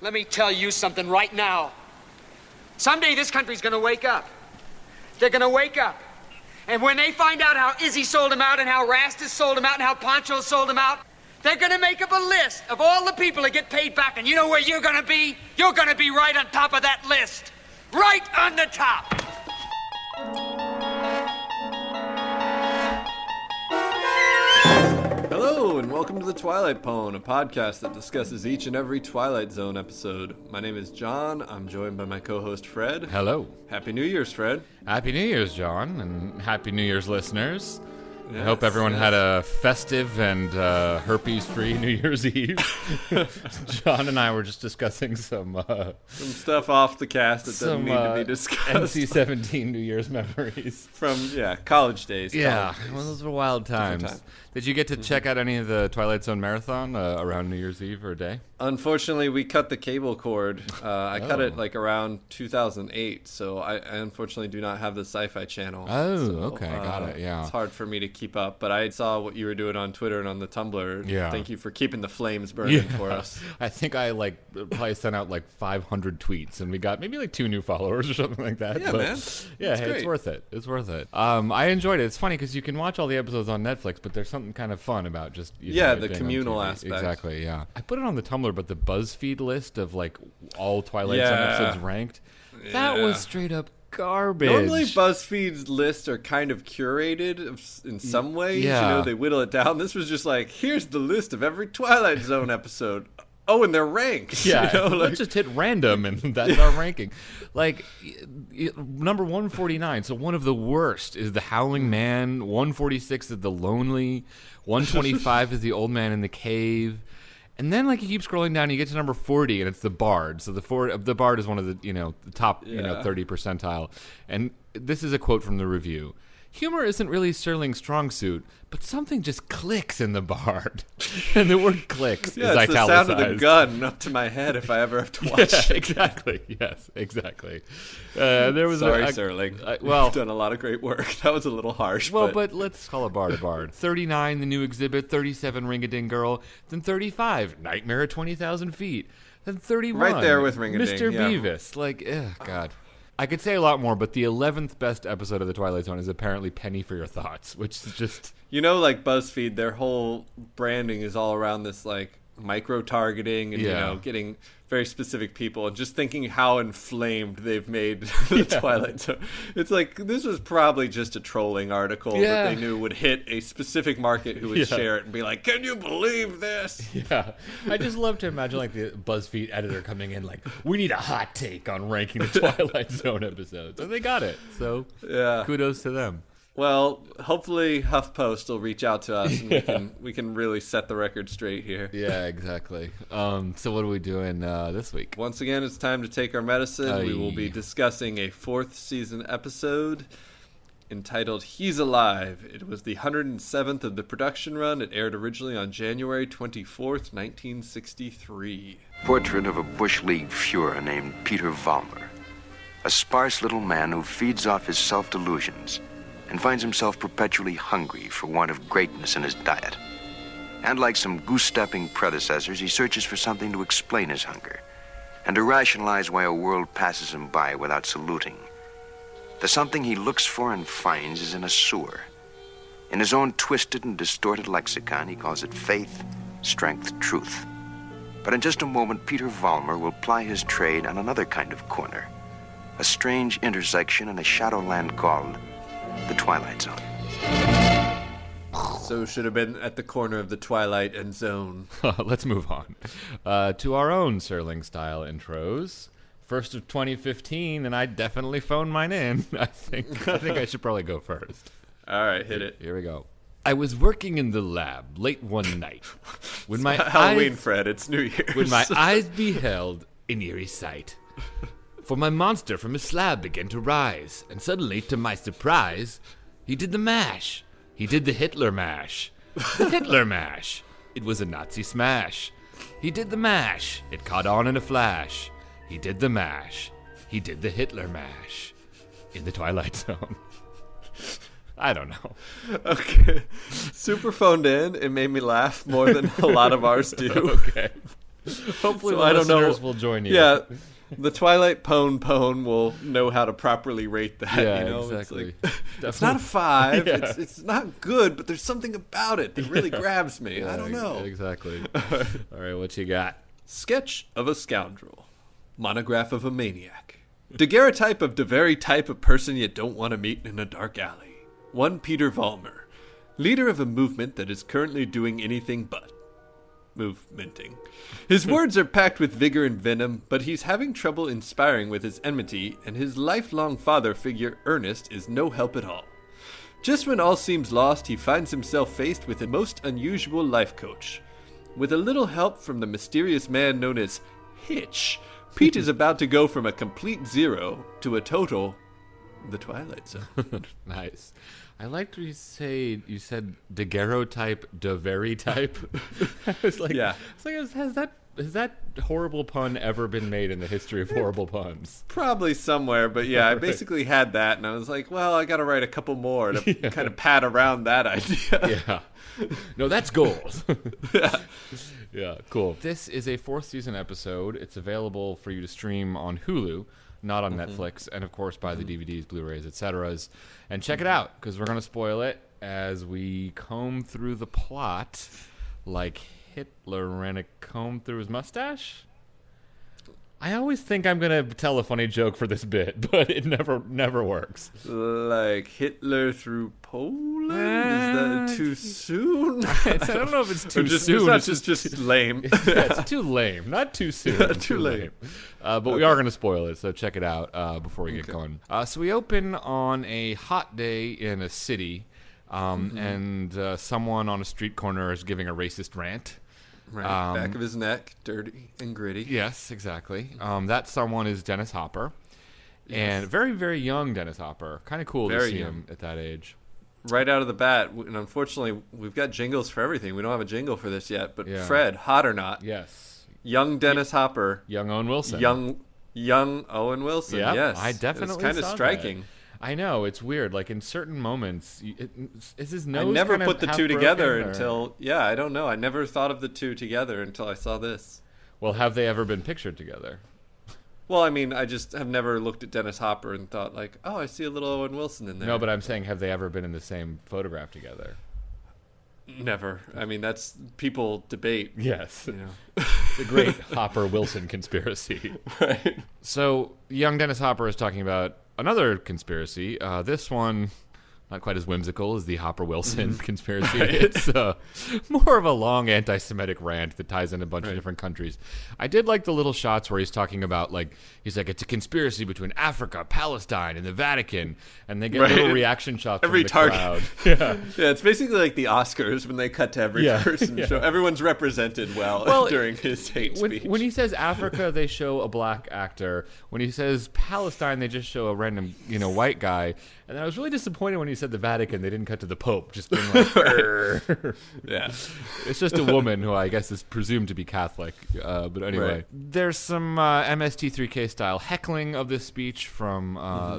Let me tell you something right now. Someday this country's gonna wake up. They're gonna wake up. And when they find out how Izzy sold him out and how Rastus sold him out and how Pancho sold him out, they're gonna make up a list of all the people that get paid back. And you know where you're gonna be? You're gonna be right on top of that list. Right on the top. Hello, and welcome to the Twilight Pwn, a podcast that discusses each and every Twilight Zone episode. My name is John. I'm joined by my co-host, Fred. Hello. Happy New Year's, Fred. Happy New Year's, John, and Happy New Year's, listeners. Yes, I hope everyone had a festive and herpes-free New Year's Eve. John and I were just discussing some stuff off the cast that doesn't need to be discussed. NC-17 New Year's memories. From, college days. Yeah, well, those were wild times. Did you get to check out any of the Twilight Zone marathon around New Year's Eve or day? Unfortunately, we cut the cable cord. I cut it around 2008, so I unfortunately do not have the Sci-Fi channel. Oh, so, okay, got it, yeah. It's hard for me to keep up, but I saw what you were doing on Twitter and on the Tumblr. Yeah. Thank you for keeping the flames burning for us. I think I probably sent out 500 tweets, and we got maybe 2 new followers or something like that. Yeah, but, man. Yeah, hey, it's worth it. It's worth it. I enjoyed it. It's funny because you can watch all the episodes on Netflix, but there's something kind of fun about just the communal aspect. Exactly. Yeah, I put it on the Tumblr, but the BuzzFeed list of all Twilight Zone episodes ranked, that was straight up garbage. Normally BuzzFeed's lists are kind of curated in some ways. Yeah. They whittle it down. This was just here's the list of every Twilight Zone episode. Oh, and they're ranked. Yeah, let's just hit random, and that's our ranking. Number 149, so one of the worst is The Howling Man. 146 is The Lonely. 125 is The Old Man in the Cave. And then, you keep scrolling down, you get to number 40, and it's The Bard. So the Bard is one of the the top 30 percentile. And this is a quote from the review. Humor isn't really Serling's strong suit, but something just clicks in The Bard. And the word clicks is italicized. It's the sound of the gun up to my head if I ever have to watch it. Exactly. Yes, exactly. There was Sorry, Serling. You've done a lot of great work. That was a little harsh. Well, but let's call a bard a bard. 39, The New Exhibit. 37, Ring-a-Ding Girl. Then 35, Nightmare at 20,000 Feet. Then 31, right there with Ring-a-Ding. Mr. Beavis. God. I could say a lot more, but the 11th best episode of The Twilight Zone is apparently Penny for Your Thoughts, which is just... BuzzFeed, their whole branding is all around this, micro-targeting and, getting very specific people and just thinking how inflamed they've made the Twilight Zone. It's this was probably just a trolling article that they knew would hit a specific market who would share it and be like, can you believe this? Yeah. I just love to imagine, the BuzzFeed editor coming in we need a hot take on ranking the Twilight Zone episodes. And they got it. So, kudos to them. Well, hopefully HuffPost will reach out to us and we can really set the record straight here. Yeah, exactly. So what are we doing this week? Once again, it's time to take our medicine. We will be discussing a 4th season episode entitled He's Alive. It was the 107th of the production run. It aired originally on January 24th, 1963. Portrait of a Bush League Fuhrer named Peter Vollmer. A sparse little man who feeds off his self-delusions and finds himself perpetually hungry for want of greatness in his diet. And like some goose-stepping predecessors, he searches for something to explain his hunger and to rationalize why a world passes him by without saluting. The something he looks for and finds is in a sewer. In his own twisted and distorted lexicon, he calls it faith, strength, truth. But in just a moment, Peter Vollmer will ply his trade on another kind of corner, a strange intersection in a shadowland called the Twilight Zone. So should have been at the corner of the Twilight and Zone. Let's move on to our own Serling-style intros. First of 2015, and I definitely phoned mine in. I think I should probably go first. All right, hit it. Here we go. I was working in the lab late one night when my Halloween, Fred. It's New Year's. When my eyes beheld an eerie sight. For my monster from his slab began to rise, and suddenly, to my surprise, he did the mash. He did the Hitler mash. The Hitler mash. It was a Nazi smash. He did the mash. It caught on in a flash. He did the mash. He did the Hitler mash. In the Twilight Zone. I don't know. Okay. Super phoned in. It made me laugh more than a lot of ours do. Okay. Hopefully So the I don't know. listeners will join you. Yeah, the Twilight Pwn will know how to properly rate that. Yeah, you know? exactly. It's not a 5. Yeah. It's not good, but there's something about it that really grabs me. Yeah, I don't know. Exactly. All right, what you got? Sketch of a scoundrel. Monograph of a maniac. Daguerreotype of the very type of person you don't want to meet in a dark alley. One Peter Vollmer, leader of a movement that is currently doing anything but movementing. His words are packed with vigor and venom, but he's having trouble inspiring with his enmity, and his lifelong father figure, Ernest, is no help at all. Just when all seems lost, he finds himself faced with a most unusual life coach. With a little help from the mysterious man known as Hitch, Pete is about to go from a complete 0 to a total, the Twilight Zone. Nice. I liked what you said daguerreotype, the very type. I was like, Yeah. has that horrible pun ever been made in the history of horrible puns? Probably somewhere, but yeah, I basically had that, and I was like, well, I got to write a couple more to kind of pad around that idea. Yeah. No, that's gold. Yeah. Yeah, cool. This is a 4th season episode. It's available for you to stream on Hulu, not on Netflix, and of course buy the DVDs, Blu-rays, etc. And check it out, because we're going to spoil it as we comb through the plot like Hitler ran a comb through his mustache. I always think I'm going to tell a funny joke for this bit, but it never works. Like Hitler through Poland? Is that too soon? I don't know if it's too soon. It's just lame. Yeah, it's too lame. Not too soon. Yeah, too lame. But we are going to spoil it, so check it out before we get going. So we open on a hot day in a city, and someone on a street corner is giving a racist rant. Right, back of his neck, dirty and gritty. Yes, exactly. That someone is Dennis Hopper, and very, very young Dennis Hopper. Kind of cool to see him at that age. Right out of the bat, and unfortunately, we've got jingles for everything. We don't have a jingle for this yet, but Fred, hot or not? Yes. Young Dennis Hopper. Young Owen Wilson. Young Owen Wilson, yep, yes. I definitely It's kind of striking. That. I know, it's weird. Like, in certain moments, is his nose I never put the two together or? until, I don't know. I never thought of the two together until I saw this. Well, have they ever been pictured together? Well, I mean, I just have never looked at Dennis Hopper and thought, like, oh, I see a little Owen Wilson in there. No, but I'm saying, have they ever been in the same photograph together? Never. I mean, that's, people debate. Yes. You know. The great Hopper-Wilson conspiracy. Right. So, young Dennis Hopper is talking about another conspiracy. This one, not quite as whimsical as the Hopper-Wilson conspiracy. Right. It's more of a long anti-Semitic rant that ties in a bunch of different countries. I did like the little shots where he's talking about, like, he's like, it's a conspiracy between Africa, Palestine, and the Vatican. And they get little reaction shots from the crowd. Yeah. Yeah, it's basically like the Oscars when they cut to every person. Show. Everyone's represented well during his hate speech. When he says Africa, they show a black actor. When he says Palestine, they just show a random, white guy. And I was really disappointed when he said the Vatican. They didn't cut to the Pope, just being like, yeah. It's just a woman who I guess is presumed to be Catholic. But anyway, there's some MST3K style heckling of this speech from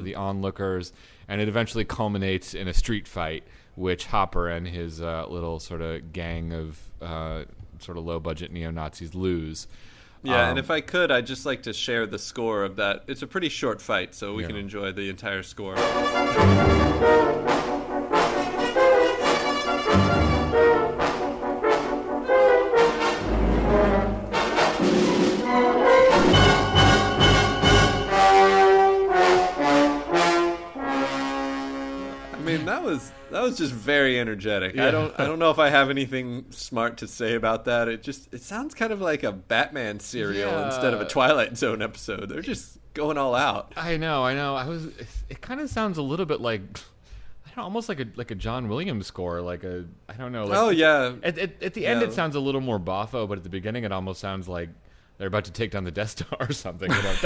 the onlookers, and it eventually culminates in a street fight, which Hopper and his little sort of gang of sort of low budget neo-Nazis lose. Yeah, and if I could, I'd just like to share the score of that. It's a pretty short fight, so we can enjoy the entire score. I mean, that was just very energetic. Yeah. I don't know if I have anything smart to say about that. It sounds kind of like a Batman serial instead of a Twilight Zone episode. They're just going all out. I know. It kind of sounds a little bit like, I don't know, almost like a John Williams score, like a, I don't know. Like, oh yeah. At the end, it sounds a little more boffo, but at the beginning, it almost sounds like they're about to take down the Death Star or something. It's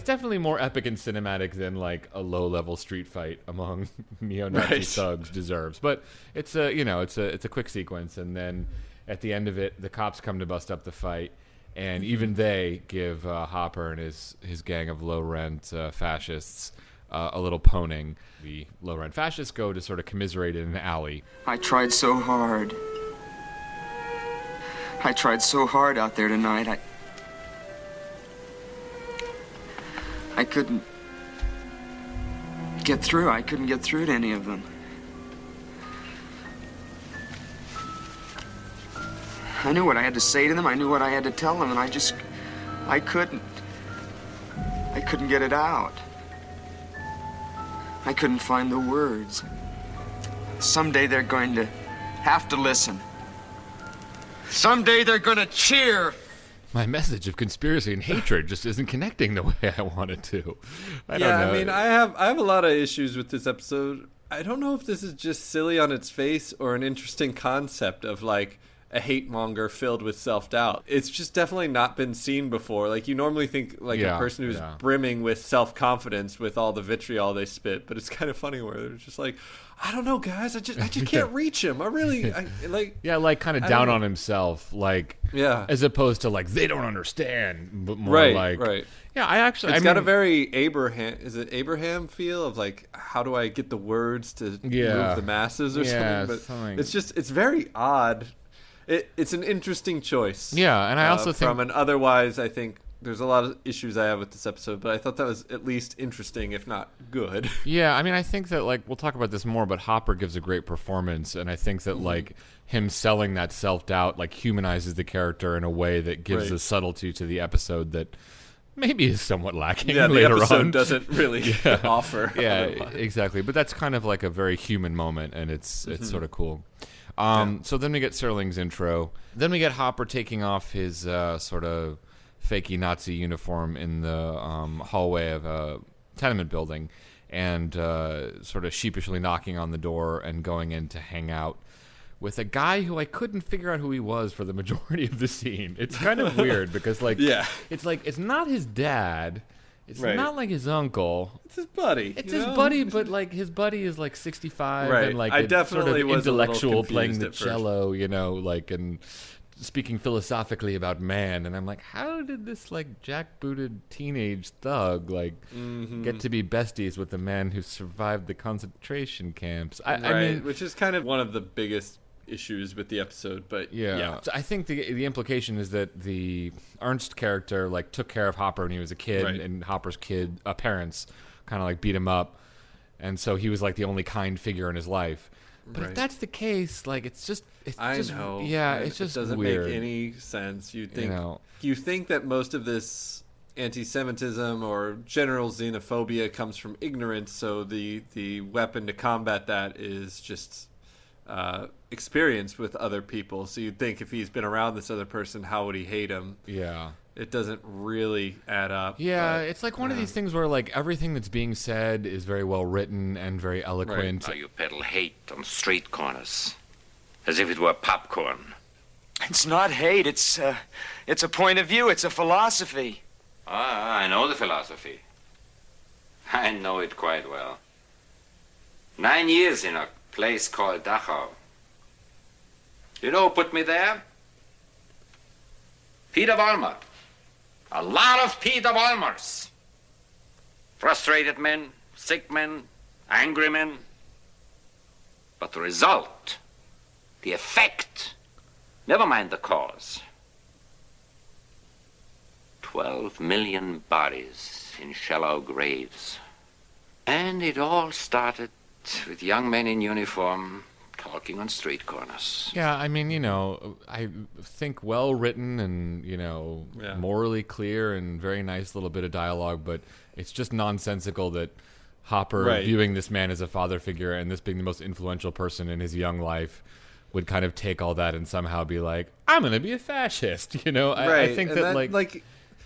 definitely more epic and cinematic than like a low-level street fight among neo-Nazi thugs deserves. But it's a quick sequence, and then at the end of it, the cops come to bust up the fight, and even they give Hopper and his gang of low-rent fascists a little poning. The low-rent fascists go to sort of commiserate in an alley. I tried so hard. I tried so hard out there tonight. I couldn't get through. I couldn't get through to any of them. I knew what I had to say to them. I knew what I had to tell them, and I couldn't get it out. I couldn't find the words. Someday they're going to have to listen. Someday they're going to cheer. My message of conspiracy and hatred just isn't connecting the way I want it to. I don't know. I mean, I have a lot of issues with this episode. I don't know if this is just silly on its face or an interesting concept of, like, a hate monger filled with self-doubt. It's just definitely not been seen before. Like, you normally think, like, a person who's brimming with self-confidence with all the vitriol they spit, but it's kind of funny where they're just like, I don't know, guys, I just can't reach him. Like kind of down on himself, like, as opposed to, like, they don't understand, but more right. Yeah, It's got a very Abraham feel of, like, how do I get the words to move the masses or something? But it's very odd. It's an interesting choice. Yeah, and I also think from an otherwise, I think there's a lot of issues I have with this episode, but I thought that was at least interesting, if not good. Yeah, I mean, I think that, like, we'll talk about this more, but Hopper gives a great performance, and I think that, like, him selling that self-doubt, like, humanizes the character in a way that gives a subtlety to the episode that maybe is somewhat lacking later on. Yeah, the episode doesn't really offer. Yeah, exactly. But that's kind of like a very human moment, and it's sort of cool. So then we get Serling's intro. Then we get Hopper taking off his sort of fakey Nazi uniform in the hallway of a tenement building and sort of sheepishly knocking on the door and going in to hang out with a guy who I couldn't figure out who he was for the majority of the scene. It's kind of weird because, like, it's like it's not his dad. It's not like his uncle. It's his buddy. It's his buddy, but, like, his buddy is, like, 65 right. and, like, I a definitely sort of was intellectual playing the first. cello, you know, like, and speaking philosophically about man. And I'm like, how did this, like, jackbooted teenage thug, like, get to be besties with a man who survived the concentration camps? I mean, which is kind of one of the biggest issues with the episode, but So I think the implication is that the Ernst character, like, took care of Hopper when he was a kid, and Hopper's parents kind of, like, beat him up, and so he was, like, the only kind figure in his life. But if that's the case, like, it's just know. It just doesn't weird. Make any sense. You think that most of this anti-Semitism or general xenophobia comes from ignorance, so the weapon to combat that is just experience with other people. So you'd think if he's been around this other person, how would he hate him? Yeah. It doesn't really add up. Yeah, it's like one of these things where, like, everything that's being said is very well written and very eloquent. Now you peddle hate on street corners, as if it were popcorn. It's not hate. It's a point of view. It's a philosophy. I know the philosophy. I know it quite well. 9 years in a place called Dachau. You know who put me there? Peter Vollmer. A lot of Peter Vollmers. Frustrated men, sick men, angry men. But the result, the effect, never mind the cause. 12 million bodies in shallow graves. And it all started with young men in uniform talking on street corners. Yeah, I mean, you know, I think well written and, you know, morally clear and very nice little bit of dialogue, but it's just nonsensical that Hopper, viewing this man as a father figure and this being the most influential person in his young life, would kind of take all that and somehow be like, I'm going to be a fascist, you know? I think that, like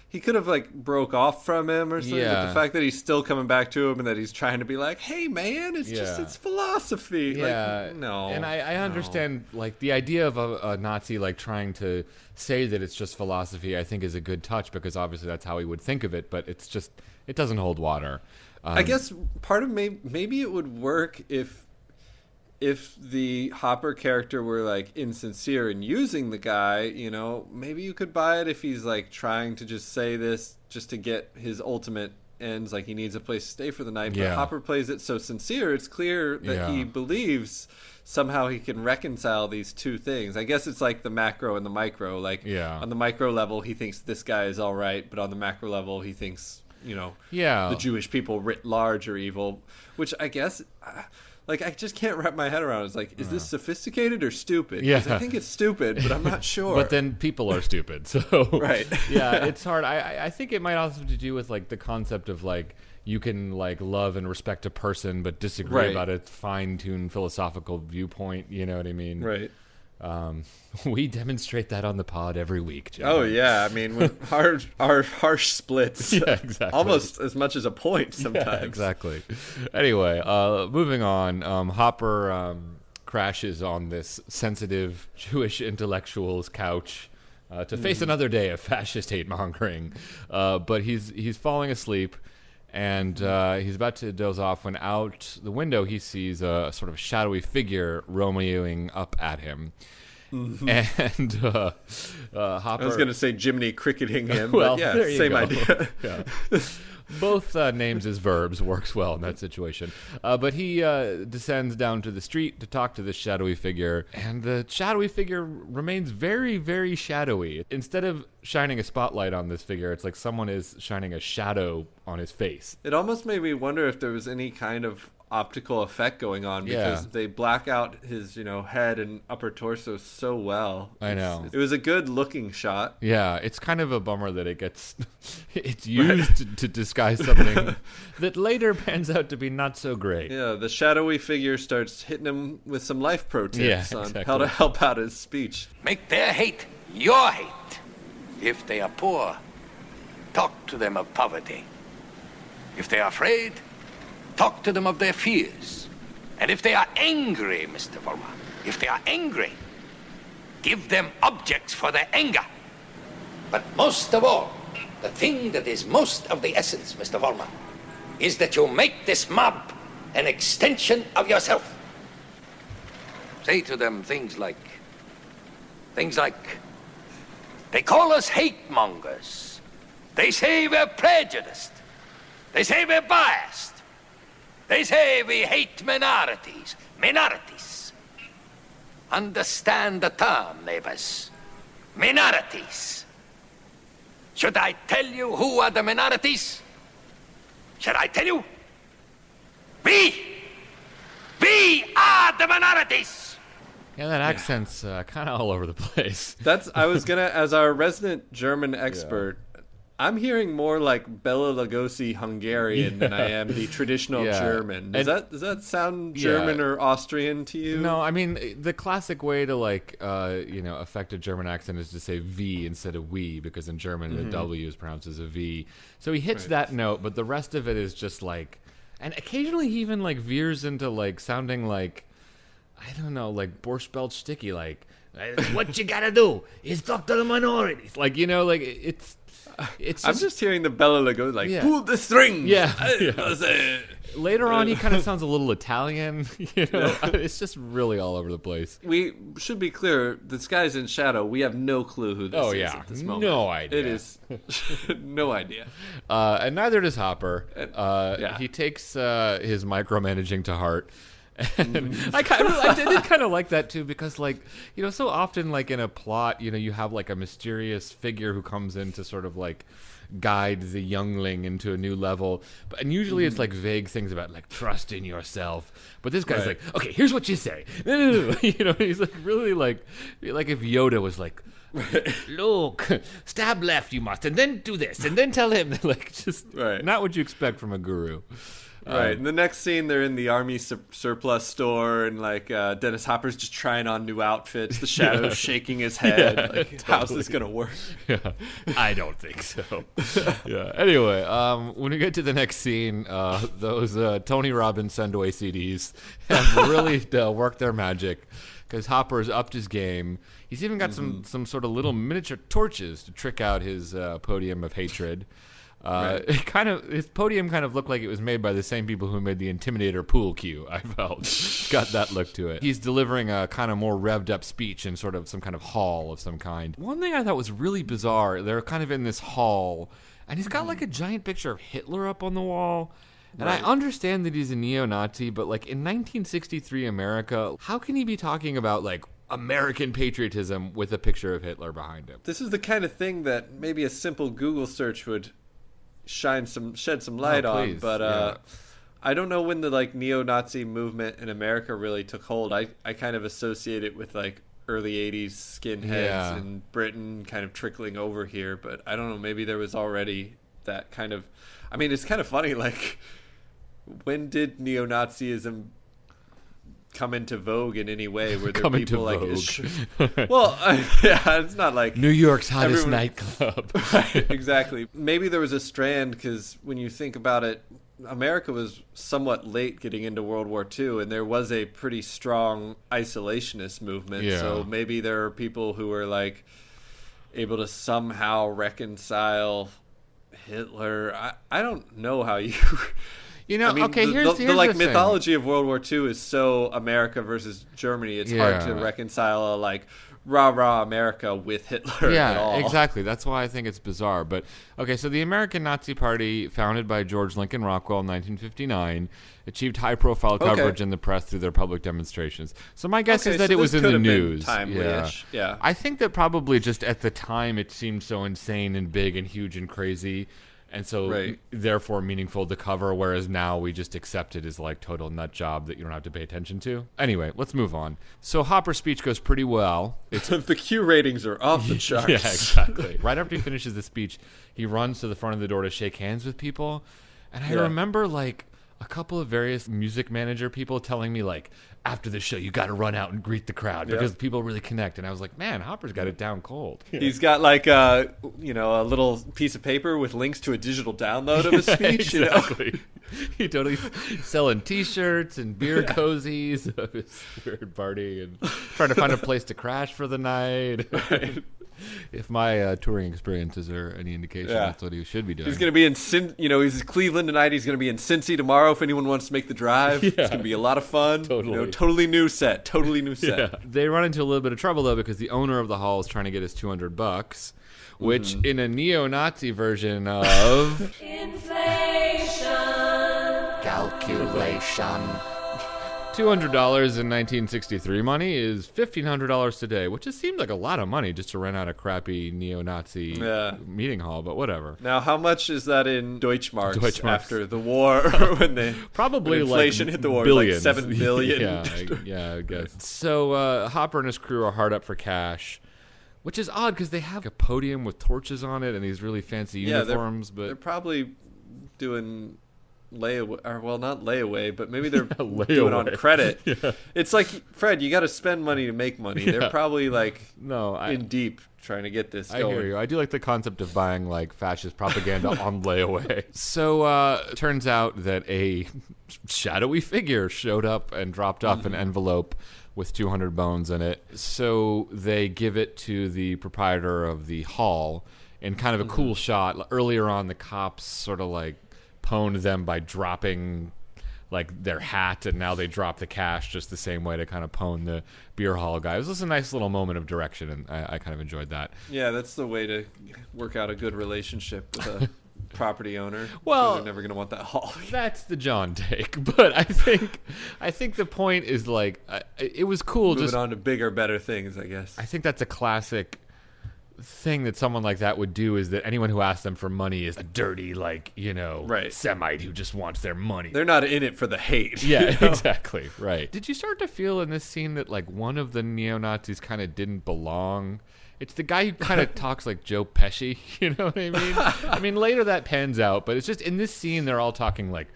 he could have, like, broke off from him or something, but the fact that he's still coming back to him and that he's trying to be like, hey, man, it's just, it's philosophy. Yeah. Like, no. And I understand, like, the idea of a Nazi, like, trying to say that it's just philosophy, I think is a good touch because obviously that's how he would think of it, but it's just, it doesn't hold water. I guess part of maybe it would work if the Hopper character were, like, insincere in using the guy, you know, maybe you could buy it if he's, like, trying to just say this just to get his ultimate ends, like he needs a place to stay for the night. Yeah. But Hopper plays it so sincere. It's clear that he believes somehow he can reconcile these two things. I guess it's like the macro and the micro. Like on the micro level, he thinks this guy is all right, but on the macro level, he thinks, the Jewish people writ large are evil, which I guess... Like, I just can't wrap my head around. It's like, is this sophisticated or stupid? Yeah. 'Cause I think it's stupid, but I'm not sure. But then people are stupid, so... Right. Yeah, it's hard. I think it might also have to do with, like, the concept of, like, you can, like, love and respect a person, but disagree about a fine-tuned philosophical viewpoint, you know what I mean? Right. We demonstrate that on the pod every week, John. Oh, yeah. I mean, with our harsh splits. Yeah, exactly. Almost as much as a point sometimes. Yeah, exactly. Anyway, moving on. Hopper crashes on this sensitive Jewish intellectual's couch to face another day of fascist hate-mongering. But he's falling asleep, and he's about to doze off when out the window he sees a sort of shadowy figure roameoing up at him. Mm-hmm. And Hopper... I was going to say Jiminy cricketing him, well, but yeah, there you same go. idea. Yeah. Both names as verbs works well in that situation. But he descends down to the street to talk to this shadowy figure, and the shadowy figure remains very, very shadowy. Instead of shining a spotlight on this figure, it's like someone is shining a shadow on his face. It almost made me wonder if there was any kind of optical effect going on, because they black out his head and upper torso so well. I know. It was a good looking shot. Yeah, it's kind of a bummer that it's used to disguise something that later pans out to be not so great. Yeah, the shadowy figure starts hitting him with some life pro tips on how to help out his speech. Make their hate your hate. If they are poor, talk to them of poverty. If they are afraid, talk to them of their fears. And if they are angry, Mr. Vollmer, if they are angry, give them objects for their anger. But most of all, the thing that is most of the essence, Mr. Vollmer, is that you make this mob an extension of yourself. Say to them things like, they call us hate mongers. They say we're prejudiced. They say we're biased. They say we hate minorities. Minorities. Understand the term, neighbors. Minorities. Should I tell you who are the minorities? Should I tell you? We are the minorities. Yeah, that accent's kind of all over the place. I was gonna, as our resident German expert, I'm hearing more like Bela Lugosi Hungarian than I am the traditional German. Does that sound German or Austrian to you? No, I mean, the classic way to affect a German accent is to say V instead of we, because in German the W is pronounced as a V. So he hits that note, but the rest of it is just like, and occasionally he even like veers into like sounding like, I don't know, like Borscht Belt sticky, like what you gotta do is talk to the minorities, like it's I'm just hearing the Bela Lugosi, like, pull the string. Yeah. Later on, he kind of sounds a little Italian. It's just really all over the place. We should be clear, this guy's in shadow. We have no clue who this is at this moment. No idea. It is no idea. And neither does Hopper. He takes his micromanaging to heart. And I did kind of like that too, because so often in a plot, you have like a mysterious figure who comes in to sort of like guide the youngling into a new level, and usually it's like vague things about like trust in yourself. But this guy's like, okay, here's what you say. He's like really like if Yoda was like, look, stab left you must, and then do this, and then tell him not what you expect from a guru. Right. In the next scene, they're in the army surplus store, and Dennis Hopper's just trying on new outfits. The Shadow's shaking his head. Totally. How's this gonna work? Yeah, I don't think so. Anyway, when we get to the next scene, those Tony Robbins send away CDs have really worked their magic, because Hopper's upped his game. He's even got some sort of little miniature torches to trick out his podium of hatred. His podium kind of looked like it was made by the same people who made the Intimidator pool cue, I felt. Got that look to it. He's delivering a kind of more revved up speech in sort of some kind of hall of some kind. One thing I thought was really bizarre, they're kind of in this hall, and he's got like a giant picture of Hitler up on the wall. And I understand that he's a neo-Nazi, but like in 1963 America, how can he be talking about like American patriotism with a picture of Hitler behind him? This is the kind of thing that maybe a simple Google search would shed some light on, but I don't know when the like neo-Nazi movement in America really took hold. I kind of associate it with like early 80s skinheads in Britain kind of trickling over here, but I don't know, maybe there was already that kind of, I mean, it's kind of funny, like, when did neo-Nazism come into vogue in any way? Were there people like well, yeah, it's not like New York's hottest nightclub. Right, exactly. Maybe there was a strand, because when you think about it, America was somewhat late getting into World War II, and there was a pretty strong isolationist movement. So maybe there are people who were like able to somehow reconcile Hitler. I don't know how you You know, I mean, okay, here's the like mythology of World War II is so America versus Germany. It's hard to reconcile a like rah-rah America with Hitler at all. Yeah, exactly. That's why I think it's bizarre. But, okay, so the American Nazi Party, founded by George Lincoln Rockwell in 1959, achieved high-profile coverage in the press through their public demonstrations. So my guess is that it was in the news. Yeah. I think that probably just at the time it seemed so insane and big and huge and crazy, and so therefore meaningful to cover, whereas now we just accept it as like total nut job that you don't have to pay attention to. Anyway, let's move on. So Hopper's speech goes pretty well. The Q ratings are off the charts. Yeah, exactly. Right after he finishes the speech, he runs to the front of the door to shake hands with people. And I remember like a couple of various music manager people telling me like, after the show, you got to run out and greet the crowd because people really connect. And I was like, man, Hopper's got it down cold. He's got like a little piece of paper with links to a digital download of his speech. Exactly. You know? He totally selling T-shirts and beer cozies of his weird party and trying to find a place to crash for the night. Right. If my touring experiences are any indication, that's what he should be doing. He's going to be in, he's in Cleveland tonight. He's going to be in Cincy tomorrow if anyone wants to make the drive. It's going to be a lot of fun. Totally. Totally new set. Yeah. They run into a little bit of trouble, though, because the owner of the hall is trying to get his $200, which in a neo-Nazi version of... inflation. Calculation. $200 in 1963 money is $1,500 today, which just seemed like a lot of money just to rent out a crappy neo-Nazi meeting hall, but whatever. Now, how much is that in Deutschmarks after the war? when inflation hit the war, billions. Like $7 billion. I guess. So Hopper and his crew are hard up for cash, which is odd because they have a podium with torches on it and these really fancy uniforms. But they're probably doing... layaway, or well, not layaway, but maybe they're doing on credit. It's like, Fred, you got to spend money to make money. They're probably like in deep trying to get this going. I hear you. I do like the concept of buying like fascist propaganda on layaway. So turns out that a shadowy figure showed up and dropped off an envelope with 200 bones in it. So they give it to the proprietor of the hall in kind of a cool shot. Earlier on, the cops sort of like pwned them by dropping like their hat, and now they drop the cash just the same way to kind of pwn the beer hall guy. It was just a nice little moment of direction, and I kind of enjoyed that. Yeah, that's the way to work out a good relationship with a property owner. Well, they're never going to want that hall. That's the John take, but I think the point is like it was cool. Moving on to bigger, better things, I guess. I think that's a classic thing that someone like that would do, is that anyone who asks them for money is a dirty, like, Semite who just wants their money. They're not in it for the hate. Yeah, exactly. Right. Did you start to feel in this scene that like one of the neo-Nazis kind of didn't belong? It's the guy who kind of talks like Joe Pesci, you know what I mean? I mean, later that pans out, but it's just in this scene they're all talking like,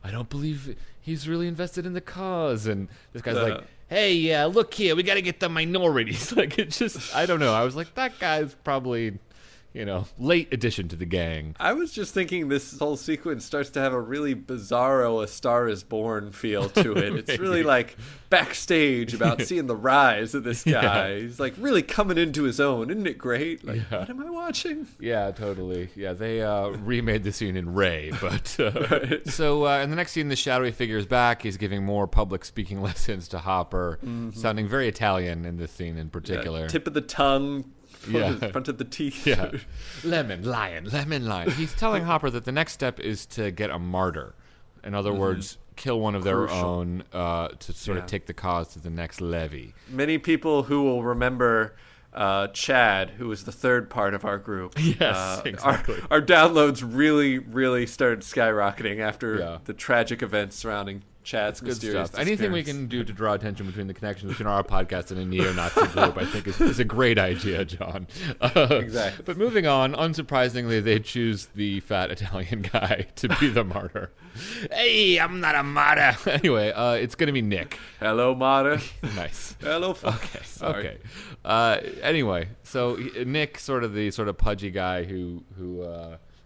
I don't believe he's really invested in the cause, and this guy's like, hey, look here, we got to get the minorities. Like, it just, I don't know. I was like, that guy's probably, late addition to the gang. I was just thinking this whole sequence starts to have a really bizarro A Star Is Born feel to it. It's really like backstage about seeing the rise of this guy. He's like really coming into his own. Isn't it great? Like, what am I watching? Yeah, totally. Yeah, they remade the scene in Ray, but Right. So in the next scene, the shadowy figure is back. He's giving more public speaking lessons to Hopper, sounding very Italian in this scene in particular. Tip of the tongue. Front of the teeth. Yeah. Lemon lion. He's telling Hopper that the next step is to get a martyr. In other words, kill one of their own to sort of take the cause to the next levy. Many people who will remember Chad, who was the third part of our group. Yes, exactly. Our downloads really, really started skyrocketing after the tragic events surrounding Chad's mysterious stuff. Anything we can do to draw attention between the connections between our podcast and a neo-Nazi group, I think, is a great idea, John. Exactly. But moving on, unsurprisingly, they choose the fat Italian guy to be the martyr. Hey, I'm not a martyr. Anyway, it's going to be Nick. Hello, martyr. Nice. Hello, Okay. Anyway, so Nick, sort of pudgy guy who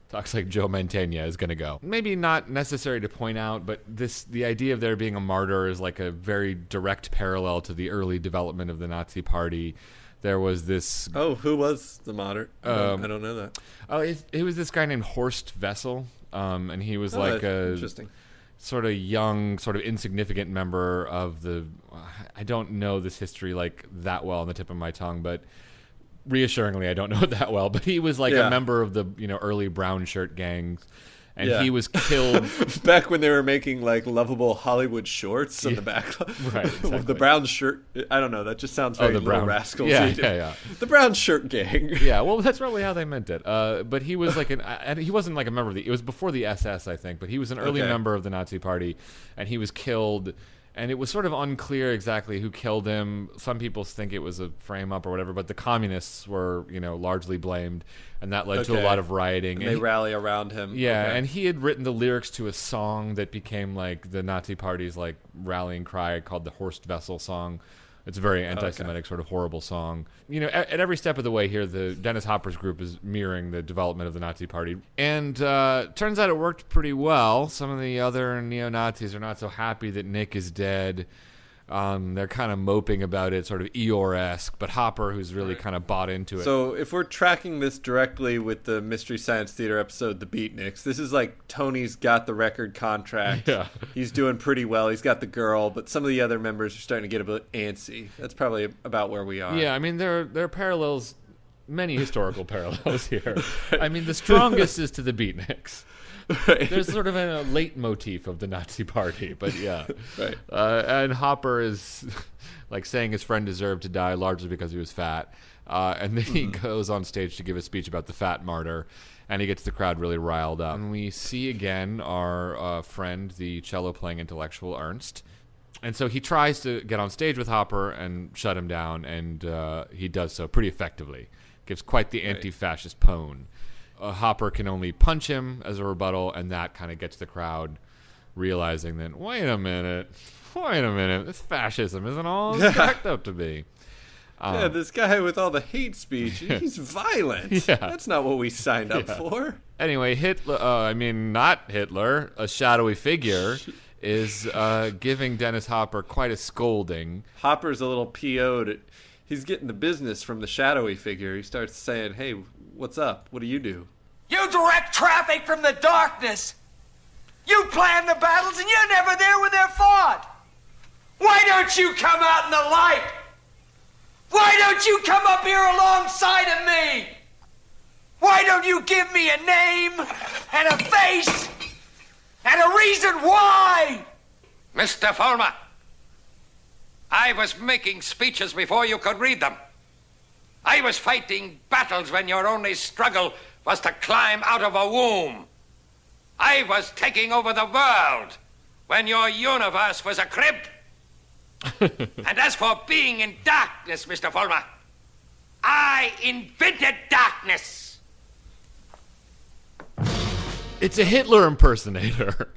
talks like Joe Mantegna, is going to go. Maybe not necessary to point out, but the idea of there being a martyr is like a very direct parallel to the early development of the Nazi Party. There was this... Oh, who was the martyr? I don't know that. Oh, it was this guy named Horst Wessel, and he was like a... Interesting. Sort of young, sort of insignificant member of the... I don't know this history like that well on the tip of my tongue, but... Reassuringly, I don't know it that well, but he was like a member of the early brown shirt gangs, and he was killed back when they were making like lovable Hollywood shorts on the back. Right, exactly. The brown shirt. I don't know. That just sounds very the brown Rascals. Yeah. The brown shirt gang. Yeah, well, that's probably how they meant it. But he was like he wasn't like a member of it was before the SS, I think, but he was an early member of the Nazi Party, and he was killed. And it was sort of unclear exactly who killed him. Some people think it was a frame-up or whatever, but the communists were, largely blamed, and that led to a lot of rioting. And they rally around him. Yeah, and he had written the lyrics to a song that became like the Nazi Party's like rallying cry called the Horst Wessel song. It's a very anti-Semitic, sort of horrible song. At every step of the way here, the Dennis Hopper's group is mirroring the development of the Nazi Party. And turns out it worked pretty well. Some of the other neo-Nazis are not so happy that Nick is dead. They're kind of moping about it, sort of Eeyore-esque, but Hopper, who's really kind of bought into it. So if we're tracking this directly with the Mystery Science Theater episode, The Beatniks, this is like Tony's got the record contract. Yeah. He's doing pretty well. He's got the girl, but some of the other members are starting to get a bit antsy. That's probably about where we are. Yeah, I mean, there are parallels, many historical parallels here. I mean, the strongest is to the Beatniks. Right. There's sort of a leitmotif of the Nazi Party, but yeah. Right. And Hopper is like saying his friend deserved to die largely because he was fat. And then he goes on stage to give a speech about the fat martyr, and he gets the crowd really riled up. And we see again our friend, the cello-playing intellectual Ernst. And so he tries to get on stage with Hopper and shut him down, and he does so pretty effectively. Gives quite the anti-fascist pone. Hopper can only punch him as a rebuttal, and that kind of gets the crowd realizing that, wait a minute, this fascism isn't all it's cracked up to be. This guy with all the hate speech, he's violent. Yeah. That's not what we signed up for. Anyway, not Hitler, a shadowy figure, is giving Dennis Hopper quite a scolding. Hopper's a little PO'd. He's getting the business from the shadowy figure. He starts saying, hey, what's up? What do? You direct traffic from the darkness. You plan the battles and you're never there when they're fought. Why don't you come out in the light? Why don't you come up here alongside of me? Why don't you give me a name and a face and a reason why? Mr. Fulmer, I was making speeches before you could read them. I was fighting battles when your only struggle was to climb out of a womb. I was taking over the world when your universe was a crib. And as for being in darkness, Mr. Fulmer, I invented darkness. It's a Hitler impersonator.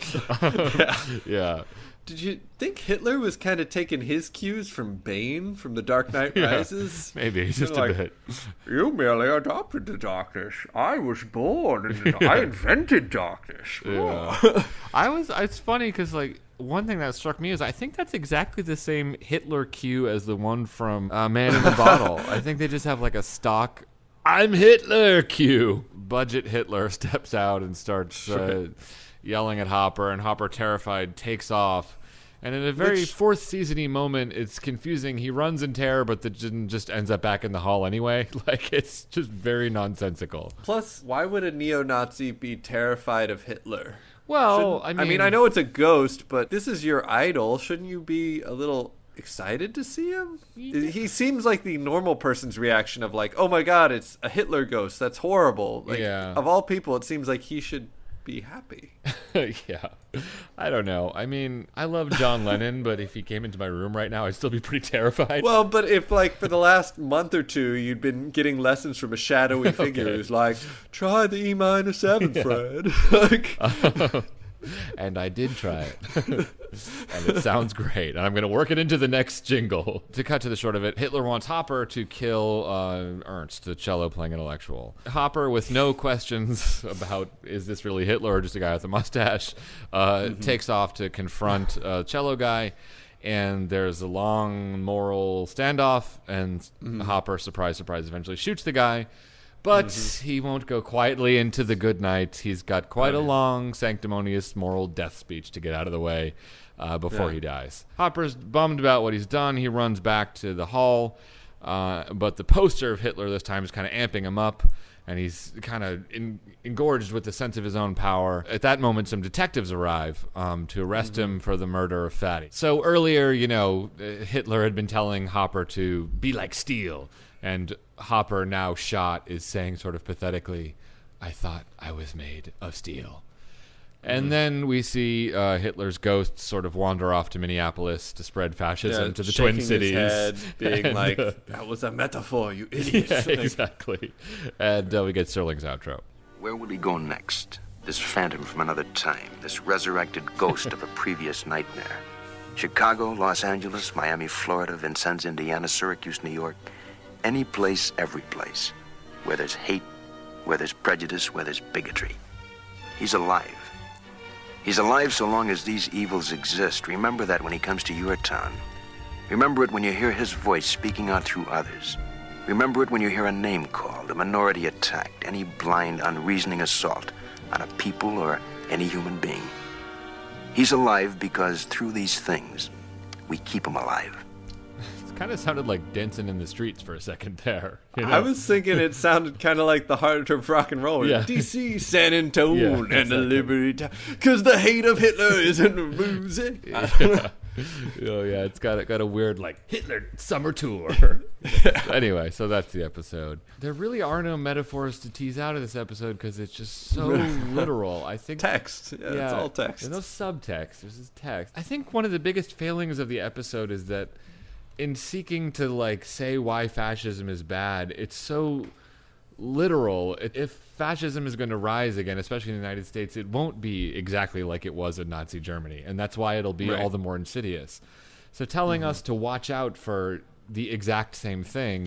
Yeah. Did you think Hitler was kind of taking his cues from Bane from The Dark Knight Rises? Maybe, just a bit. You merely adopted the darkness. I was born and I invented darkness. Yeah. It's funny because, like, one thing that struck me is I think that's exactly the same Hitler cue as the one from Man in the Bottle. I think they just have, like, a stock "I'm Hitler" cue. Budget Hitler steps out and starts yelling at Hopper, and Hopper, terrified, takes off. And in a very fourth season-y moment, it's confusing. He runs in terror, but just ends up back in the hall anyway. Like, it's just very nonsensical. Plus, why would a neo-Nazi be terrified of Hitler? Well, I mean, I know it's a ghost, but this is your idol. Shouldn't you be a little excited to see him? He seems like the normal person's reaction of like, oh my god, it's a Hitler ghost. That's horrible. Like, of all people, it seems like he should be happy. Yeah. I don't know. I mean, I love John Lennon, but if he came into my room right now, I'd still be pretty terrified. Well, but if, like, for the last month or two, you'd been getting lessons from a shadowy figure who's like, try the E minor 7, Fred. Like... And I did try it. And it sounds great. And I'm going to work it into the next jingle. To cut to the short of it, Hitler wants Hopper to kill Ernst, the cello playing intellectual. Hopper, with no questions about is this really Hitler or just a guy with a mustache, takes off to confront cello guy. And there's a long moral standoff. And Hopper, surprise, surprise, eventually shoots the guy. But he won't go quietly into the good night. He's got quite a long, sanctimonious, moral death speech to get out of the way before he dies. Hopper's bummed about what he's done. He runs back to the hall. But the poster of Hitler this time is kind of amping him up. And he's kind of engorged with the sense of his own power. At that moment, some detectives arrive to arrest him for the murder of Fatty. So earlier, Hitler had been telling Hopper to be like steel. And Hopper, now shot, is saying sort of pathetically, I thought I was made of steel. And then we see Hitler's ghost sort of wander off to Minneapolis to spread fascism to the Twin Cities. His head, being like, that was a metaphor, you idiot. Yeah, exactly. And we get Serling's outro. Where will he go next? This phantom from another time, this resurrected ghost of a previous nightmare. Chicago, Los Angeles, Miami, Florida, Vincennes, Indiana, Syracuse, New York. Any place, every place. Where there's hate, where there's prejudice, where there's bigotry. He's alive. He's alive so long as these evils exist. Remember that when he comes to your town. Remember it when you hear his voice speaking out through others. Remember it when you hear a name called, a minority attacked, any blind, unreasoning assault on a people or any human being. He's alive because through these things, we keep him alive. Kind of sounded like Dancing in the Streets for a second there. I was thinking it sounded kind of like the heart of rock and roll. Yeah. DC, San Antonio, and the Liberty, because the hate of Hitler isn't music. Oh yeah, it's got a weird like Hitler summer tour. Anyway, so that's the episode. There really are no metaphors to tease out of this episode because it's just so literal. I think text. Yeah, it's all text. There's no subtext. There's just text. I think one of the biggest failings of the episode is that in seeking to like say why fascism is bad, it's so literal. If fascism is going to rise again, especially in the United States, it won't be exactly like it was in Nazi Germany, and that's why it'll be all the more insidious. So telling us to watch out for the exact same thing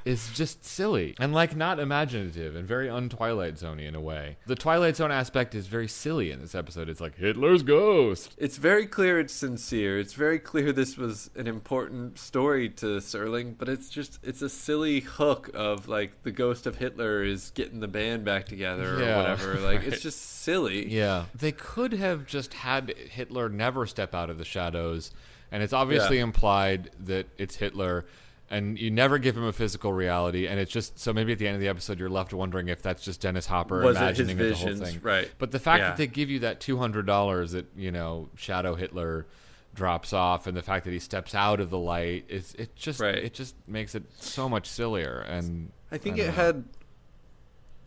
is just silly and like not imaginative and very un-Twilight Zone-y in a way. The Twilight Zone aspect is very silly in this episode. It's like Hitler's ghost. It's very clear it's sincere. It's very clear this was an important story to Serling, but it's a silly hook of like the ghost of Hitler is getting the band back together or whatever. Like it's just silly. Yeah. They could have just had Hitler never step out of the shadows. And it's obviously implied that it's Hitler, and you never give him a physical reality. And it's just so maybe at the end of the episode you're left wondering if that's just Dennis Hopper imagining the whole thing. Right. But the fact that they give you that $200 that Shadow Hitler drops off, and the fact that he steps out of the light it just makes it so much sillier. And I think it had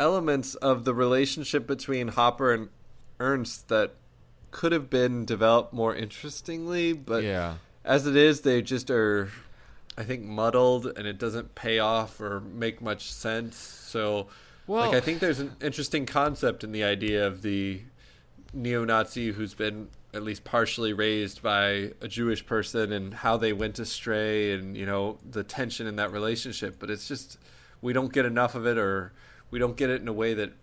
elements of the relationship between Hopper and Ernst that could have been developed more interestingly, but as it is, they just are, I think, muddled, and it doesn't pay off or make much sense. So, I think there's an interesting concept in the idea of the neo-Nazi who's been at least partially raised by a Jewish person and how they went astray and, you know, the tension in that relationship. But it's just, we don't get enough of it, or we don't get it in a way that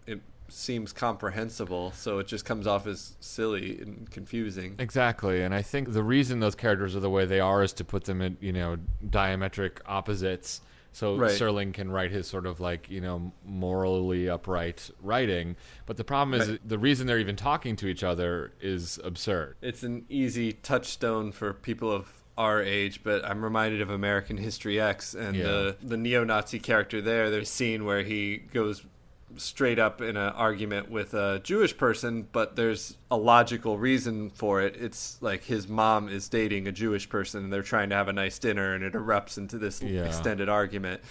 it seems comprehensible. So it just comes off as silly and confusing. Exactly. And I think the reason those characters are the way they are is to put them in, you know, diametric opposites. So Serling can write his sort of like, you know, morally upright writing. But the problem is the reason they're even talking to each other is absurd. It's an easy touchstone for people of our age, but I'm reminded of American History X and the neo-Nazi character there. There's a scene where he goes straight up in an argument with a Jewish person, but there's a logical reason for it. It's like his mom is dating a Jewish person and they're trying to have a nice dinner, and it erupts into this extended argument.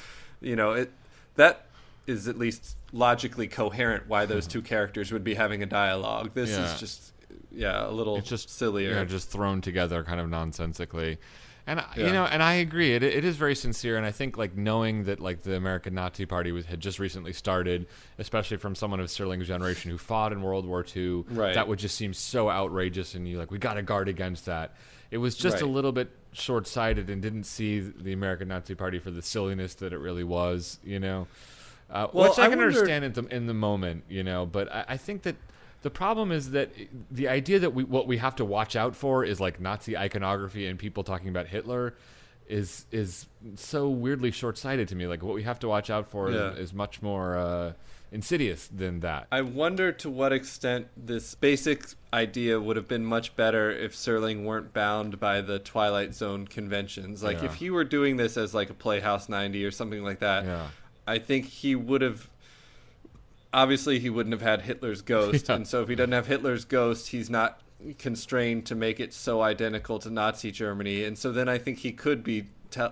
You know, that is at least logically coherent why those two characters would be having a dialogue. This is just a little sillier. Yeah, just thrown together kind of nonsensically. And you know, and I agree. It is very sincere, and I think like knowing that like the American Nazi Party had just recently started, especially from someone of Serling's generation who fought in World War II, that would just seem so outrageous, and you like, we got to guard against that. It was just a little bit short-sighted and didn't see the American Nazi Party for the silliness that it really was, you know. Which I can understand in the moment, you know, but I think that the problem is that the idea that what we have to watch out for is like Nazi iconography and people talking about Hitler is so weirdly short-sighted to me. Like what we have to watch out for is much more insidious than that. I wonder to what extent this basic idea would have been much better if Serling weren't bound by the Twilight Zone conventions. Like if he were doing this as like a Playhouse 90 or something like that, I think he would have... Obviously, he wouldn't have had Hitler's ghost, and so if he doesn't have Hitler's ghost, he's not constrained to make it so identical to Nazi Germany. And so then I think he could be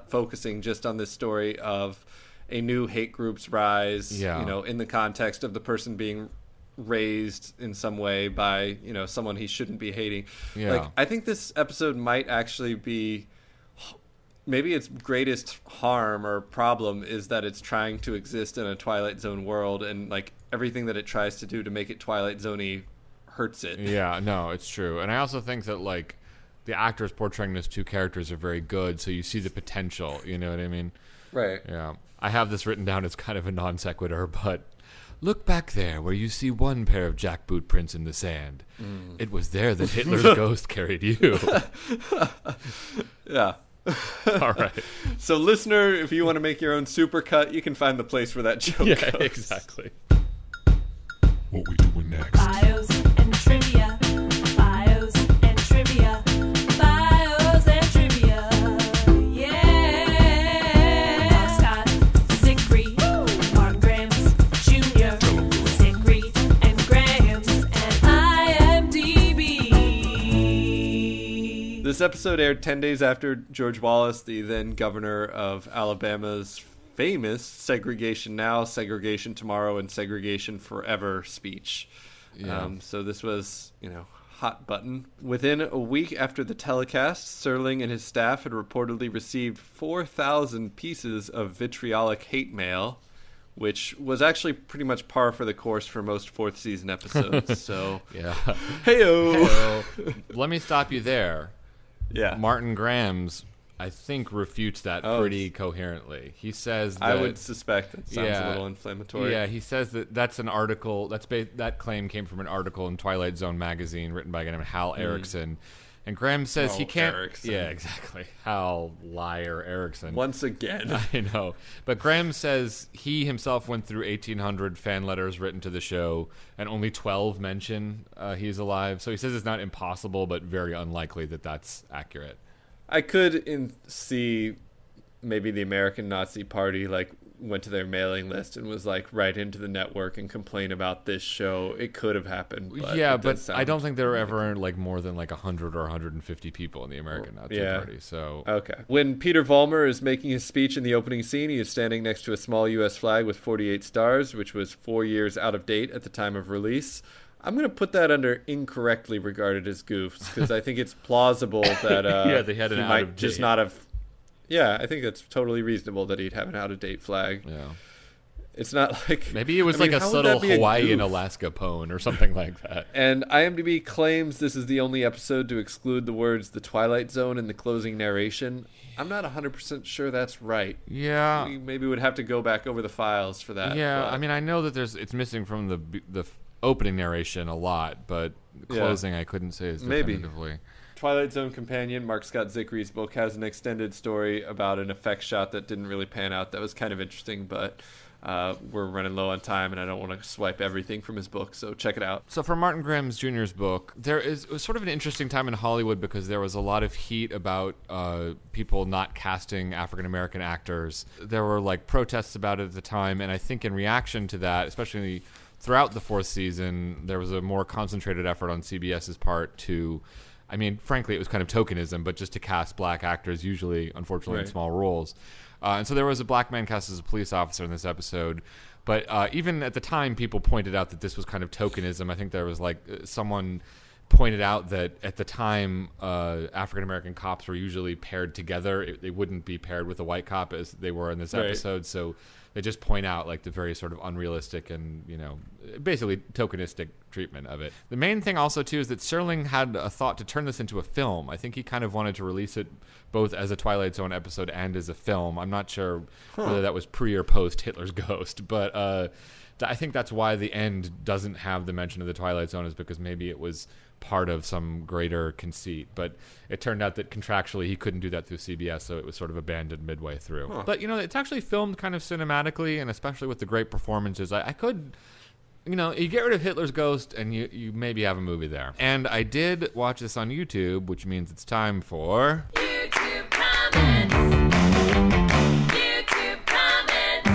focusing just on this story of a new hate group's rise, you know, in the context of the person being raised in some way by, you know, someone he shouldn't be hating. Like, I think this episode might actually be... Maybe its greatest harm or problem is that it's trying to exist in a Twilight Zone world, and like everything that it tries to do to make it Twilight Zone-y hurts it. Yeah, no, it's true. And I also think that like the actors portraying those two characters are very good, so you see the potential, you know what I mean? Right. Yeah. I have this written down as kind of a non sequitur, but look back there where you see one pair of jackboot prints in the sand. It was there that Hitler's ghost carried you. Yeah. All right. So, listener, if you want to make your own supercut, you can find the place where that joke goes. Exactly. What we doing next? Bios and trivia. Bios and trivia. Bios and trivia. Yeah. Scott, Siegfried, Martin Grams Jr., Siegfried and Grams, and IMDb. This episode aired 10 days after George Wallace, the then governor of Alabama's famous Segregation Now, Segregation Tomorrow, and Segregation Forever speech. So this was, you know, hot button. Within a week after the telecast, Serling and his staff had reportedly received 4,000 pieces of vitriolic hate mail, which was actually pretty much par for the course for most fourth season episodes. So, Hey-o. Let me stop you there. Yeah. Martin Grams, I think, refutes that pretty coherently. He says that... I would suspect that sounds a little inflammatory. Yeah, he says that that's an article... that claim came from an article in Twilight Zone magazine written by a guy named Hal Erickson. And Graham says he can't... Erickson. Yeah, exactly. Hal Liar Erickson. Once again. I know. But Graham says he himself went through 1,800 fan letters written to the show, and only 12 mention he's alive. So he says it's not impossible, but very unlikely that that's accurate. I could see maybe the American Nazi Party like went to their mailing list and was like write into the network and complain about this show. It could have happened. But but I don't think there were ever like more than like 100 or 150 people in the American Nazi Party. So when Peter Vollmer is making his speech in the opening scene, he is standing next to a small U.S. flag with 48 stars, which was 4 years out of date at the time of release. I'm going to put that under incorrectly regarded as goofs, because I think it's plausible that they had an he out might of just date. not have. Yeah, I think that's totally reasonable that he'd have an out of date flag. Yeah. It's not like... Maybe it was I mean, like a how would subtle that be a Hawaii and goof? Alaska pwn or something like that. And IMDb claims this is the only episode to exclude the words "The Twilight Zone" in the closing narration. I'm not 100% sure that's right. Yeah. We maybe would have to go back over the files for that. Yeah, but- I mean, I know that it's missing from the opening narration a lot, but the closing I couldn't say as Maybe. definitively. Twilight Zone companion Mark Scott Zickry's book has an extended story about an effects shot that didn't really pan out. That was kind of interesting, but we're running low on time, and I don't want to swipe everything from his book, so check it out. So for Martin Grimm's Jr.'s book, it was sort of an interesting time in Hollywood because there was a lot of heat about people not casting African-American actors. There were like protests about it at the time, and I think in reaction to that, especially throughout the fourth season, there was a more concentrated effort on CBS's part to, I mean, frankly, it was kind of tokenism, but just to cast black actors, usually, unfortunately, in Right. small roles. And so there was a black man cast as a police officer in this episode. But even at the time, people pointed out that this was kind of tokenism. I think there was like someone pointed out that at the time, African-American cops were usually paired together. They wouldn't be paired with a white cop as they were in this Right. episode. So they just point out like the very sort of unrealistic and, you know, basically tokenistic treatment of it. The main thing also too is that Serling had a thought to turn this into a film. I think he kind of wanted to release it both as a Twilight Zone episode and as a film. I'm not sure whether that was pre or post Hitler's Ghost, but I think that's why the end doesn't have the mention of the Twilight Zone, is because maybe it was part of some greater conceit. But it turned out that contractually he couldn't do that through CBS, so it was sort of abandoned midway through. But, you know, it's actually filmed kind of cinematically, and especially with the great performances. I could... You know, you get rid of Hitler's Ghost, and you maybe have a movie there. And I did watch this on YouTube, which means it's time for... YouTube comments. YouTube comments.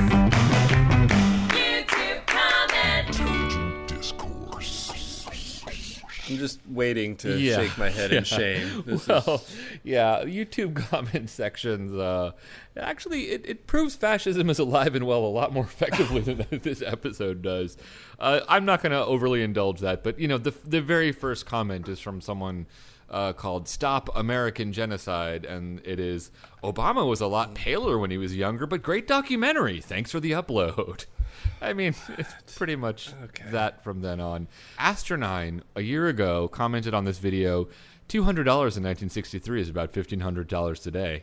YouTube comments. Intelligent discourse. I'm just waiting to Yeah. shake my head in shame. This Well, is... yeah, YouTube comment sections, actually, it proves fascism is alive and well a lot more effectively than this episode does. I'm not going to overly indulge that, but, you know, the very first comment is from someone called Stop American Genocide, and it is, Obama was a lot paler when he was younger, but great documentary. Thanks for the upload. I mean, it's pretty much that from then on. Astronine, a year ago, commented on this video, $200 in 1963 is about $1,500 today.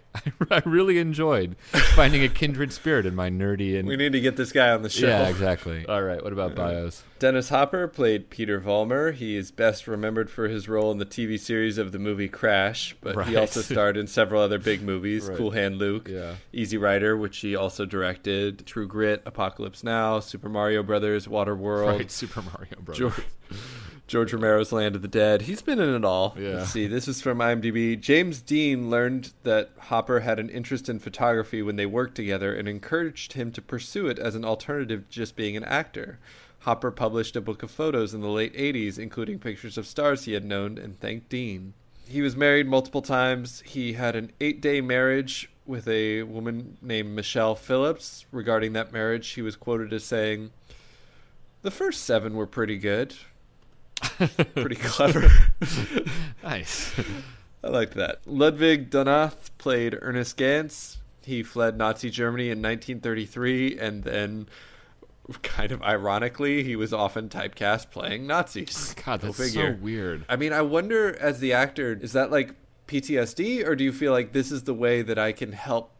I really enjoyed finding a kindred spirit in my nerdy and... We need to get this guy on the show. Yeah, exactly. All right, what about bios? Dennis Hopper played Peter Vollmer. He is best remembered for his role in the TV series of the movie Crash, but he Right. also starred in several other big movies, Right. Cool Hand Luke, Yeah. Easy Rider, which he also directed, True Grit, Apocalypse Now, Super Mario Brothers, Waterworld, Right, Super Mario Bros. George Romero's Land of the Dead. He's been in it all. Yeah. Let's see. This is from IMDb. James Dean learned that Hopper had an interest in photography when they worked together and encouraged him to pursue it as an alternative to just being an actor. Hopper published a book of photos in the late 80s, including pictures of stars he had known, and thanked Dean. He was married multiple times. He had an 8-day marriage with a woman named Michelle Phillips. Regarding that marriage, he was quoted as saying, "The first 7 were pretty good." Pretty clever. Nice. I liked that. Ludwig Donath played Ernest Gans. He fled Nazi Germany in 1933, and then, kind of ironically, he was often typecast playing Nazis. God, Go that's figure. so weird. I mean, I wonder, as the actor, is that like PTSD, or do you feel like this is the way that I can help,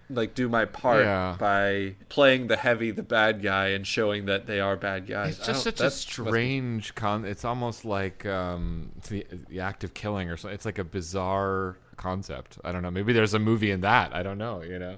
like, do my part Yeah. by playing the heavy, the bad guy, and showing that they are bad guys? It's just such a strange it's almost like the act of killing or something. It's like a bizarre concept. I don't know. Maybe there's a movie in that. I don't know, you know.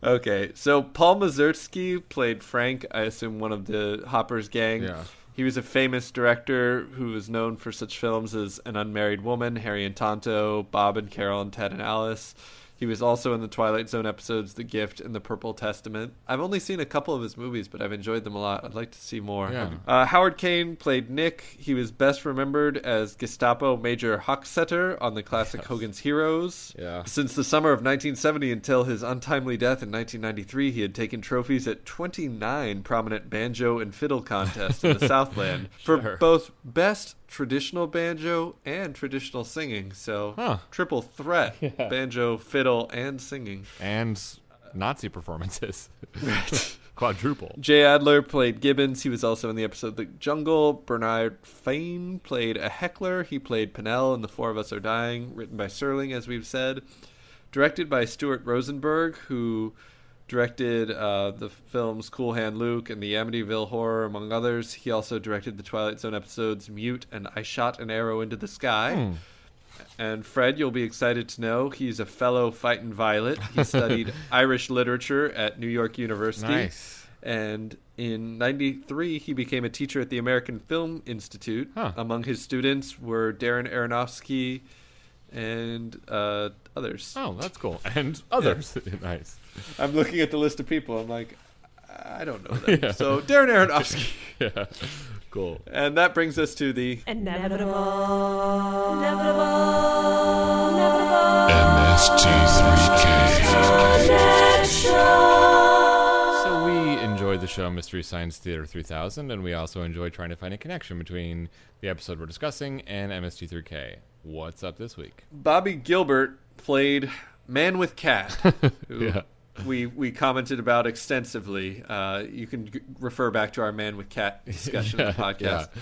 Okay, so Paul Mazursky played Frank, I assume one of the Hopper's gang. Yeah. He was a famous director who was known for such films as An Unmarried Woman, Harry and Tonto, Bob and Carol, and Ted and Alice. He was also in the Twilight Zone episodes The Gift and The Purple Testament. I've only seen a couple of his movies, but I've enjoyed them a lot. I'd like to see more. Yeah. Howard Kane played Nick. He was best remembered as Gestapo Major Hochstetter on the classic Hogan's Heroes. Yeah. Since the summer of 1970 until his untimely death in 1993, he had taken trophies at 29 prominent banjo and fiddle contests in the Southland for both best traditional banjo and traditional singing. So triple threat, banjo, fiddle, and singing. And Nazi performances. Right. Quadruple. Jay Adler played Gibbons. He was also in the episode The Jungle. Bernard Fain played a heckler. He played Pinnell in The Four of Us Are Dying, written by Serling, as we've said. Directed by Stuart Rosenberg, who directed the films Cool Hand Luke and the Amityville Horror, among others. He also directed the Twilight Zone episodes Mute and I Shot an Arrow into the Sky. And Fred, you'll be excited to know, he's a fellow Fightin' Violet. He studied Irish literature at New York University. Nice. And in 93, he became a teacher at the American Film Institute. Among his students were Darren Aronofsky and others. Oh, that's cool. And others. Yeah. Nice. I'm looking at the list of people. I'm like, I don't know them. Yeah. So Darren Aronofsky. Yeah. Cool. And that brings us to the Inevitable. MST3K. So we enjoyed the show Mystery Science Theater 3000, and we also enjoy trying to find a connection between the episode we're discussing and MST3K. What's up this week? Bobby Gilbert played Man with Cat, who Yeah. we commented about extensively. You can refer back to our Man with Cat discussion of the podcast. Yeah.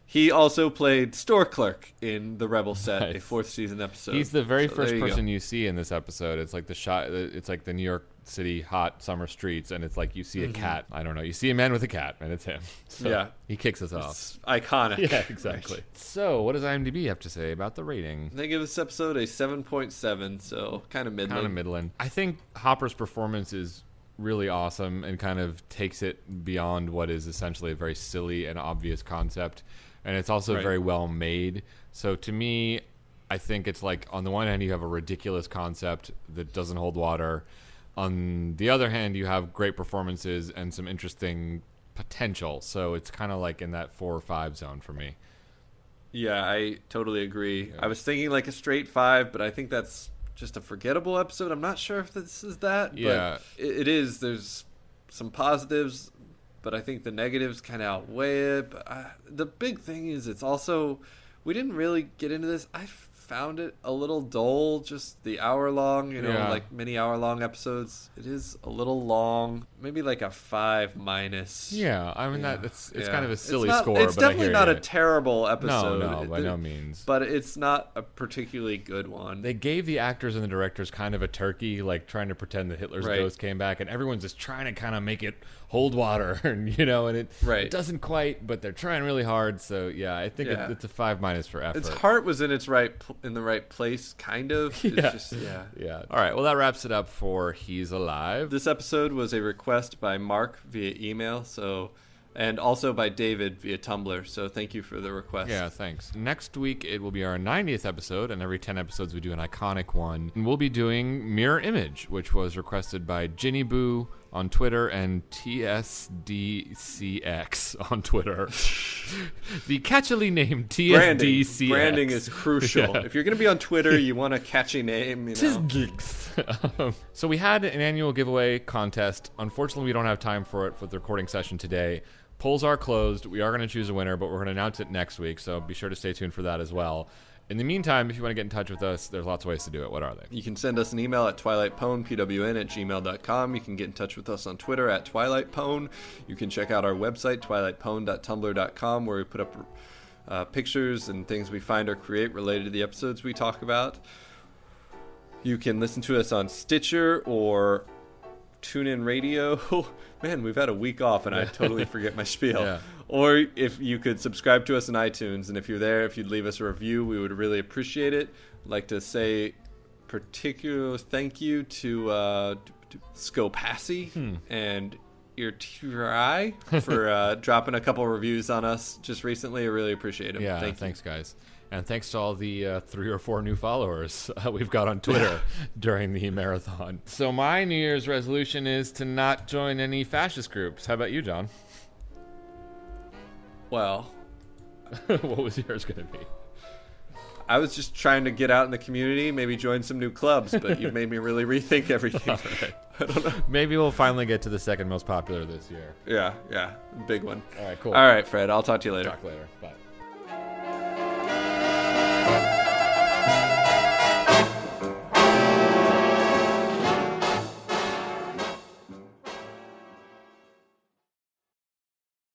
He also played Store Clerk in the Rebel Set, a Nice. 4th season episode. He's the very So first there you go. person you see in this episode. It's like the shot. It's like the New York City hot summer streets, and it's like you see a cat. I don't know. You see a man with a cat, and it's him. So Yeah. he kicks us off. It's iconic. Yeah, exactly. So, what does IMDb have to say about the rating? They give this episode a 7.7, so kind of middling. Kind of middling. I think Hopper's performance is really awesome and kind of takes it beyond what is essentially a very silly and obvious concept. And it's also Right. very well made. So to me, I think it's like, on the one hand, you have a ridiculous concept that doesn't hold water. On the other hand, you have great performances and some interesting potential. So it's kind of like in that 4 or 5 zone for me. Yeah, I totally agree. I was thinking like a straight 5, but I think that's just a forgettable episode. I'm not sure if this is that, Yeah. but it is. There's some positives, but I think the negatives kind of outweigh it. But the big thing is it's also, we didn't really get into this. I found it a little dull, just the hour-long, Yeah. like many hour-long episodes. It is a little long, maybe like a 5 minus. Yeah, I mean, it's kind of a silly It's not- score, It's but I definitely hear not you. a terrible episode. No, by no means. But it's not a particularly good one. They gave the actors and the directors kind of a turkey, like trying to pretend that Hitler's Right. ghost came back, and everyone's just trying to kind of make it hold water, and and it Right. doesn't quite, but they're trying really hard. So yeah, I think Yeah. it's a 5 minus for effort. Its heart was in its in the right place, kind of. It's Yeah. just, Yeah. All right. Well, that wraps it up for He's Alive. This episode was a request by Mark via email, and also by David via Tumblr. So thank you for the request. Yeah, thanks. Next week, it will be our 90th episode, and every 10 episodes, we do an iconic one. And we'll be doing Mirror Image, which was requested by Ginny Boo on Twitter and TSDCX on Twitter. The catchily named TSDCX. Branding is crucial. Yeah. If you're going to be on Twitter, you want a catchy name. So we had an annual giveaway contest. Unfortunately, we don't have time for it for the recording session today. Polls are closed. We are going to choose a winner, but we're going to announce it next week, so be sure to stay tuned for that as well. In the meantime, if you want to get in touch with us, there's lots of ways to do it. What are they? You can send us an email at twilightpwn@gmail.com. You can get in touch with us on Twitter at twilightpwn. You can check out our website, twilightpwn.tumblr.com, where we put up pictures and things we find or create related to the episodes we talk about. You can listen to us on Stitcher or TuneIn Radio. Man, we've had a week off and I totally forget my spiel. Yeah. Or if you could subscribe to us on iTunes, and if you're there, if you'd leave us a review, we would really appreciate it. I'd like to say particular thank you to Scopassi and Ear for dropping a couple reviews on us just recently. I really appreciate it. Yeah, thanks, guys. And thanks to all the 3 or 4 new followers we've got on Twitter during the marathon. So my New Year's resolution is to not join any fascist groups. How about you, John? Well, What was yours going to be? I was just trying to get out in the community, maybe join some new clubs, but you've made me really rethink everything. I don't know. Maybe we'll finally get to the second most popular this year. Yeah, big one. All right, cool. All right, Fred, I'll talk to you later. Talk later. Bye.